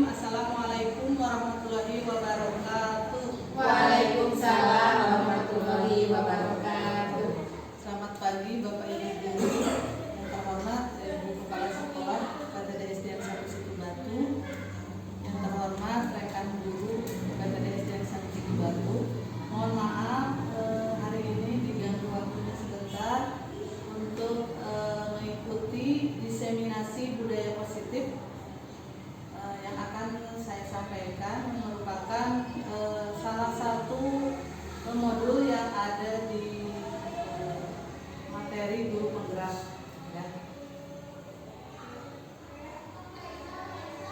Assalamualaikum warahmatullahi wabarakatuh. Waalaikumsalam warahmatullahi wabarakatuh. Selamat pagi Bapak Ibu guru yang terhormat, Ibu Kepala Sekolah PTD SDN 1 Situbatu, yang terhormat rekan guru PTD SDN 1 Situbatu. Mohon maaf hari ini diganggu waktunya sebentar untuk mengikuti diseminasi budaya positif yang akan saya sampaikan, merupakan salah satu modul yang ada di materi guru penggerak ya.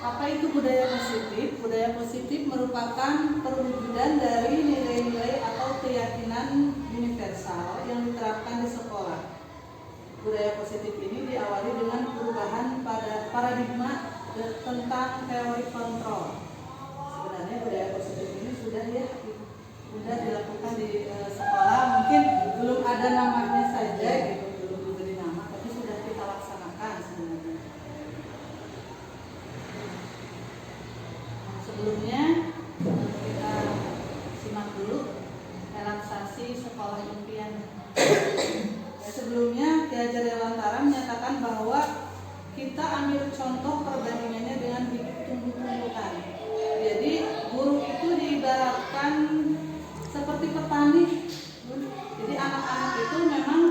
Apa itu budaya positif? Budaya positif merupakan perwujudan dari nilai-nilai atau keyakinan universal yang diterapkan di sekolah. Budaya positif ini diawali dengan perubahan pada paradigma tentang teori kontrol. Sebenarnya budaya positif ini sudah dilakukan di sekolah, mungkin belum ada namanya saja gitu, belum diberi nama, tapi sudah kita laksanakan sebenarnya. Sebelumnya kita simak dulu relaksasi sekolah impian. Sebelumnya Ki Hajar Dewantara menyatakan bahwa kita ambil contoh perbandingannya dengan hidup tumbuh-tumbuhan. Jadi guru itu diibaratkan seperti petani. Jadi anak-anak itu memang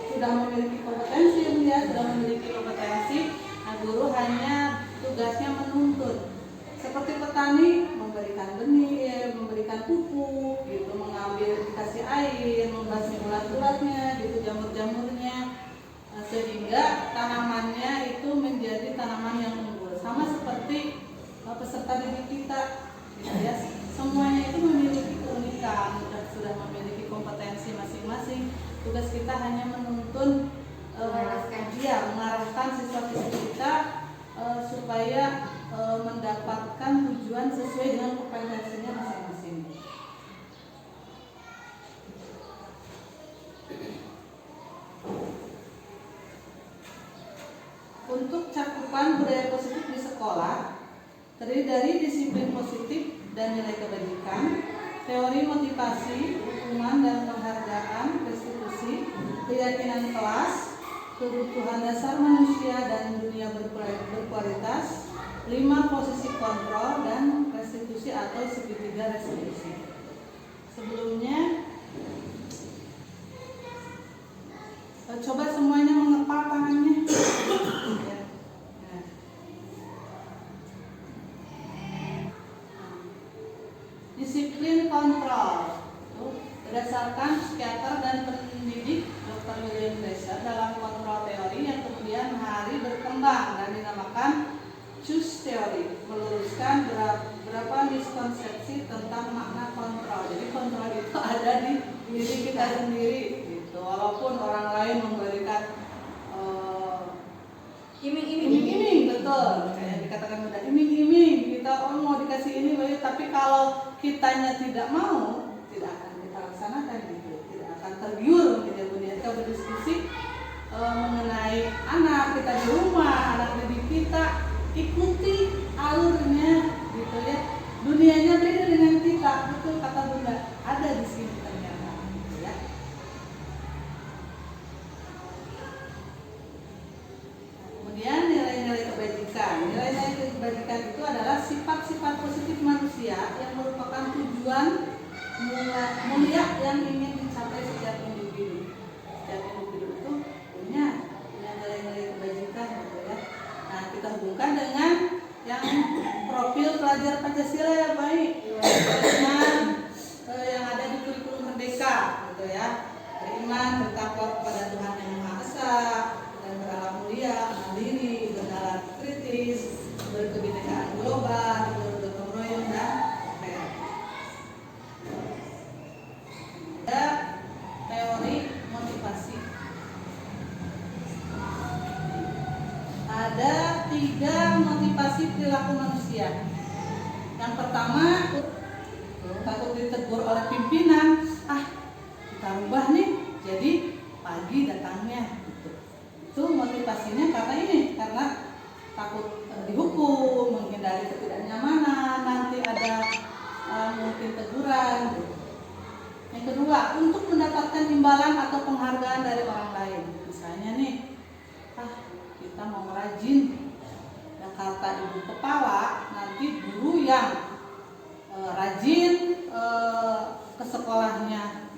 sudah memiliki kompetensi, sudah memiliki kompetensi. Nah, guru hanya tugasnya menuntun. Seperti petani memberikan benih, memberikan pupuk, gitu, mengambil dikasih air, membasmi ulat-ulatnya, gitu, jamur-jamurnya. Sehingga tanamannya itu menjadi tanaman yang unggul, sama seperti peserta didik kita gitu ya. Semuanya itu memiliki keunikan, sudah memiliki kompetensi masing-masing. Tugas kita hanya menuntun, mengarahkan siswa-siswi kita supaya mendapatkan tujuan sesuai dengan kompetensinya masing-masing. Untuk cakupan budaya positif di sekolah terdiri dari disiplin positif dan nilai kebajikan, teori motivasi, hukuman dan penghargaan, restitusi, keyakinan kelas, kebutuhan dasar manusia dan dunia berkualitas, 5 posisi kontrol dan restitusi atau segitiga restitusi. Sebelumnya coba semuanya mengepal tangannya. Disiplin kontrol berdasarkan psikiater dan pendidik Dr. William Glasser dalam kontrol teori yang kemudian hari berkembang dan dinamakan choose theory, meluruskan beberapa miskonsepsi tentang makna kontrol. Jadi kontrol itu ada di diri kita sendiri gitu. Walaupun orang lain memberikan iming-iming, betul, kayak dikatakan udah iming-iming, kita mau dikasih ini, tapi kalau kitanya tidak mau, tidak akan kita laksanakan gitu, tidak akan tergiur. Kemudian kita berdiskusi mengenai anak kita di rumah, anak didik kita, ikuti alurnya gitu ya. Dunianya beda dengan kita, betul kata Bunda, ada di sini ternyata gitu ya. Kemudian nilai-nilai kebajikan. Nilai-nilai kebajikan itu adalah sifat-sifat positif manusia yang merupakan tujuan mulia yang ingin dicapai setiap individu. Setiap individu itu punya nilai-nilai kebajikan gitu ya. Nah, kita hubungkan dengan yang profil pelajar Pancasila ya baik, dengan yang ada di kurikulum Merdeka gitu ya. Beriman, bertakwa kepada Tuhan Yang Maha Esa, dan berakhlak mulia, mandiri, bernalar kritis, berkebinekaan global, bergotong royong dan fair. Ada teori motivasi. Ada 3 motivasi perilaku manusia. Yang pertama, takut ditegur oleh pimpinan, kita rubah nih, jadi pagi datangnya gitu. Itu motivasinya karena takut dihukum, menghindari masukan dari orang lain. Misalnya nih, kita mau rajin, yang kata ibu kepala, nanti guru yang rajin ke sekolahnya,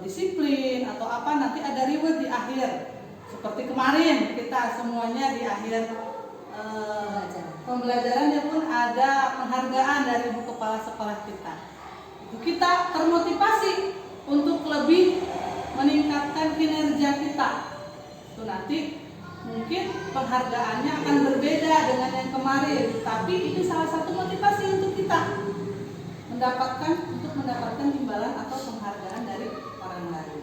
disiplin atau apa, nanti ada reward di akhir. Seperti kemarin kita semuanya di akhir pembelajarannya pun ada penghargaan dari ibu kepala sekolah kita. Itu kita termotivasi untuk lebih meningkatkan kinerja kita. Itu nanti mungkin penghargaannya akan berbeda dengan yang kemarin, tapi itu salah satu motivasi untuk kita mendapatkan imbalan atau penghargaan dari orang lain.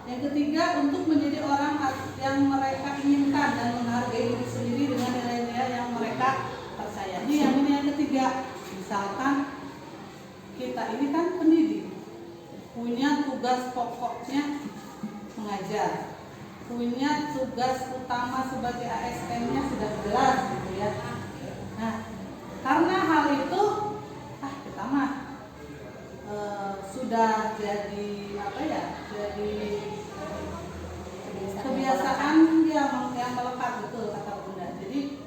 Yang ketiga, untuk menjadi orang yang mereka inginkan dan menghargai diri sendiri dengan nilai-nilai yang mereka percaya. Ini yang ketiga. Misalkan kita ini kan pendidik, punya tugas pokoknya mengajar, punya tugas utama sebagai ASN-nya sudah jelas gitu ya. Nah, karena hal itu kita mah sudah jadi jadi kebiasaan yang melekat, betul kata Bunda. Jadi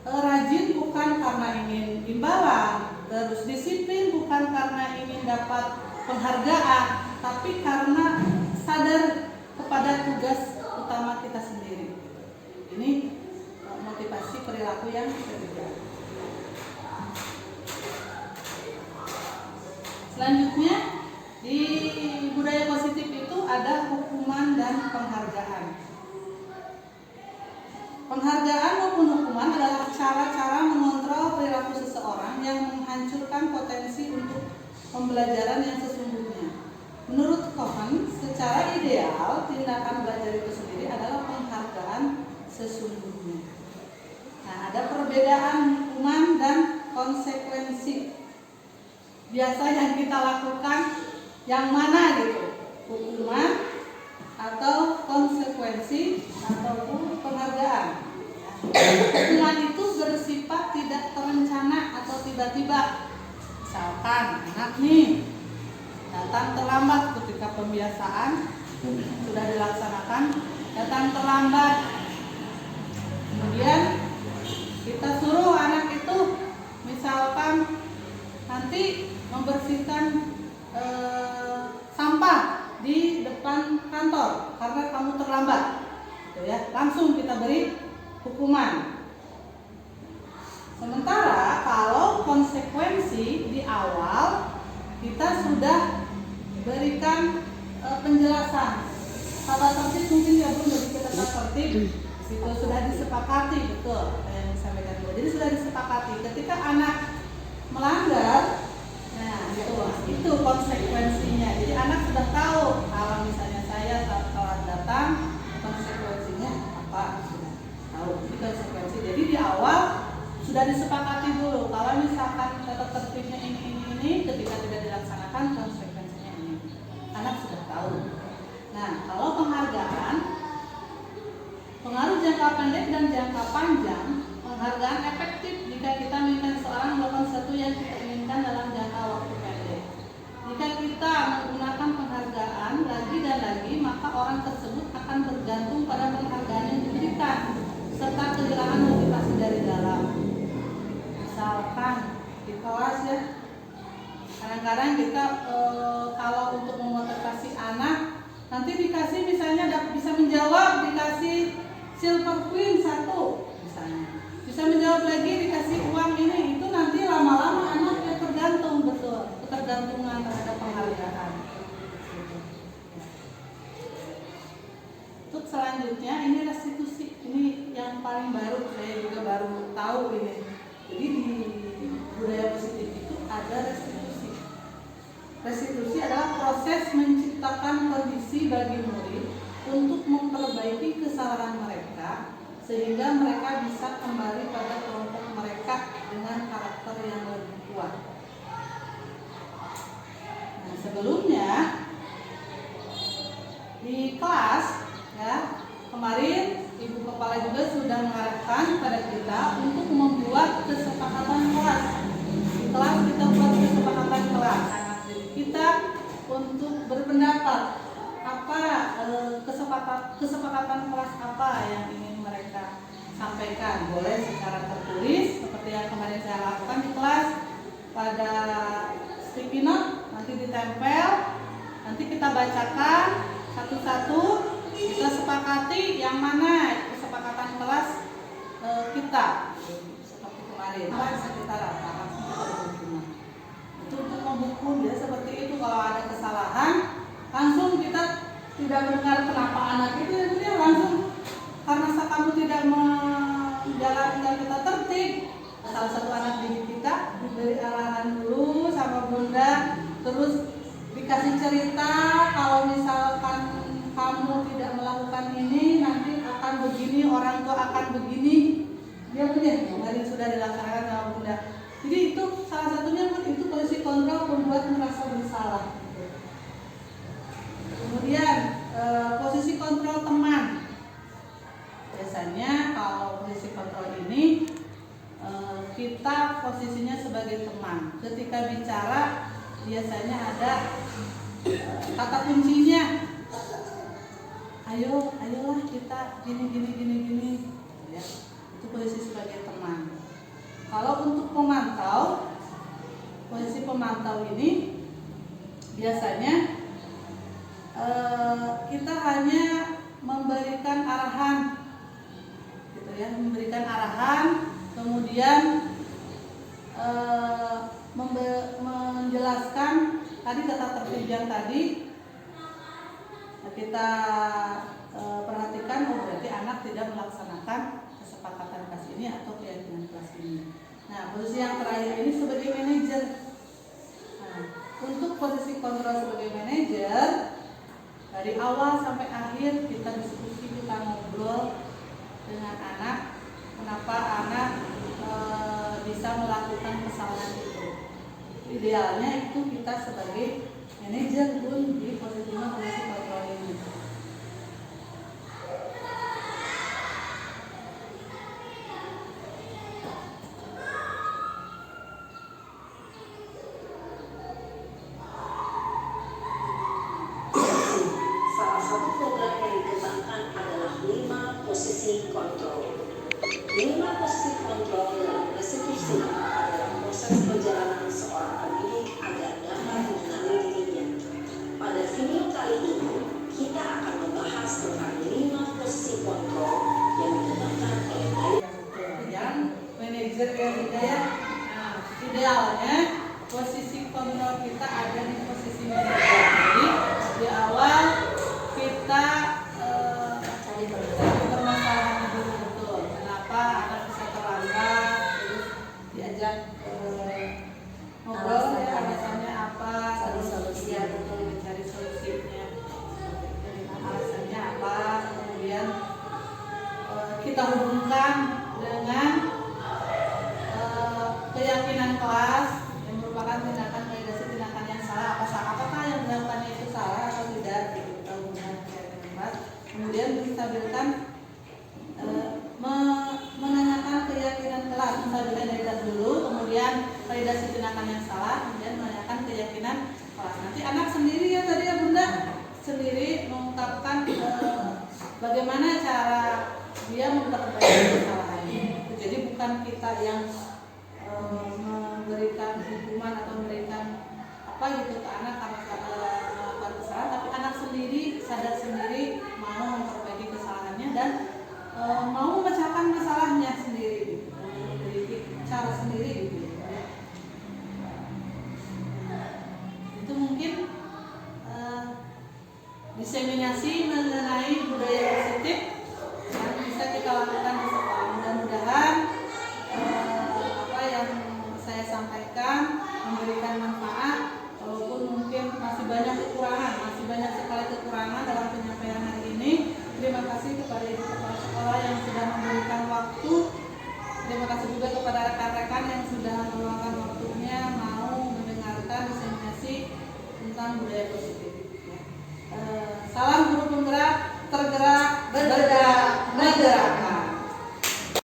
rajin bukan karena ingin imbalan, terus disiplin bukan karena ingin dapat penghargaan, tapi karena sadar kepada tugas utama kita sendiri. Ini motivasi perilaku yang ketiga. Selanjutnya, di budaya positif itu ada hukuman dan penghargaan. Penghargaan maupun hukuman adalah cara-cara mengontrol perilaku seseorang yang menghancurkan potensi untuk pembelajaran yang sesungguhnya. Menurut Cohen, secara ideal tindakan belajar itu sendiri adalah penghargaan sesungguhnya. Nah, ada perbedaan hukuman dan konsekuensi. Biasa yang kita lakukan yang mana gitu? Hukuman atau konsekuensi ataupun penghargaan. Hukuman itu bersifat tidak terencana atau tiba-tiba. Misalkan anak nih datang terlambat ketika pembiasaan sudah dilaksanakan, datang terlambat. Kemudian kita suruh anak itu misalkan nanti membersihkan sampah di depan kantor karena kamu terlambat, gitu ya. Langsung kita beri hukuman. Sementara kalau konsekuensi di awal kita sudah berikan penjelasan, tata tertib mungkin ya belum jadi kita tata tertib, itu sudah disepakati, betul yang disampaikan dulu. Jadi sudah disepakati ketika anak melanggar. Nah, itu konsekuensinya. Jadi anak sudah tahu kalau misalnya saya telat datang, konsekuensinya apa, sudah tahu. Ini konsekuensi. Jadi di awal sudah disepakati dulu. Kalau misalkan tata tertibnya ini, ketika tidak dilaksanakan konsekuensinya ini. Anak sudah tahu. Nah, kalau penghargaan, pengaruh jangka pendek dan jangka panjang. Penghargaan efektif jika kita menginginkan seorang melakukan sesuatu yang kita inginkan dalam jangka waktu pendek. Jika kita menggunakan penghargaan lagi dan lagi, maka orang tersebut akan bergantung pada penghargaan yang diberikan serta kehilangan motivasi dari dalam. Misalkan di kelas ya, kadang-kadang kita kalau untuk memotivasi anak, nanti dikasih misalnya bisa menjawab, dikasih silver queen 1 misalnya. Bisa menjawab lagi dikasih uang ini, itu nanti lama-lama anaknya tergantung, betul, ketergantungan terhadap penghargaan. Untuk selanjutnya ini restitusi, ini yang paling baru, saya juga baru tahu ini. Jadi di budaya positif itu ada restitusi. Restitusi adalah proses menciptakan kondisi bagi murid untuk memperbaiki kesalahan mereka sehingga mereka bisa kembali pada kelompok mereka dengan karakter yang lebih kuat. Nah, sebelumnya di kelas ya, kemarin Ibu Kepala juga sudah mengarahkan pada kita untuk membuat kesepakatan kelas. Di kelas kita buat kesepakatan kelas. Jadi kita untuk berpendapat apa kesepakatan sampaikan, boleh secara tertulis seperti yang kemarin saya lakukan di kelas pada sticky note, nanti ditempel, nanti kita bacakan satu-satu, kita sepakati yang mana kesepakatan kelas kita seperti kemarin sekitar apa itu untuk menghukum ya seperti itu. Kalau ada kesalahan langsung kita tidak mendengar kenapa anak itu ya dia langsung karena kamu tidak menjalankan kita tertib. Salah satu anak didik kita diberi arahan dulu sama bunda, terus dikasih cerita kalau misalkan kamu tidak melakukan ini nanti akan begini, orang tua akan begini. Dia punya kemarin sudah dilaksanakan sama bunda. Jadi itu salah satunya pun itu posisi kontrol membuat merasa bersalah. Kemudian posisi kontrol teman. Biasanya kalau posisi kontrol ini kita posisinya sebagai teman. Ketika bicara biasanya ada kata kuncinya. Ayolah kita gini. Ya, itu posisi sebagai teman. Kalau untuk pemantau, posisi pemantau ini biasanya kita hanya memberikan arahan, gitu ya, memberikan arahan, kemudian menjelaskan tadi tata tertib yang tadi kita perhatikan, berarti anak tidak melaksanakan kesepakatan kelas ini atau keyakinan kelas ini. Nah, posisi yang terakhir ini sebagai manajer. Nah, untuk posisi kontrol sebagai manajer, dari awal sampai akhir kita diskusi, kita ngobrol dengan anak, kenapa anak bisa melakukan kesalahan itu. Idealnya itu kita sebagai manajer pun di posisi kontrol ini. Salah satu program yang dikembangkan adalah 5 posisi kontrol. 5 posisi kontrol dalam restitusi adalah proses perjalanan seorang pendidik agar dapat mengenali dirinya. Pada video kali ini, kita akan membahas tentang 5 posisi kontrol yang dikembangkan oleh yang manajer yang idealnya posisi kontrol kita ada di posisi manajer. Jadi di awal kita cari permasalahan dulu betul. Kenapa anak bisa terlambat, terus diajak ngobrol ya alasannya apa, Cari solusi. ya betul, cari solusinya. Alasannya apa, kemudian kita hubungkan dengan keyakinan kelas yang merupakan tindakan yang salah. Apakah yang dilakukannya itu salah atau tidak? Kita hubungkan keyakinan kelas. Kemudian menstabilkan, menanyakan keyakinan kelas, menstabilkan identitas dulu, kemudian validasi tindakan yang salah, kemudian menanyakan keyakinan kelas. Nanti anak sendiri ya tadi ya bunda sendiri mengungkapkan bagaimana cara dia memperbaiki kesalahannya. Jadi bukan kita yang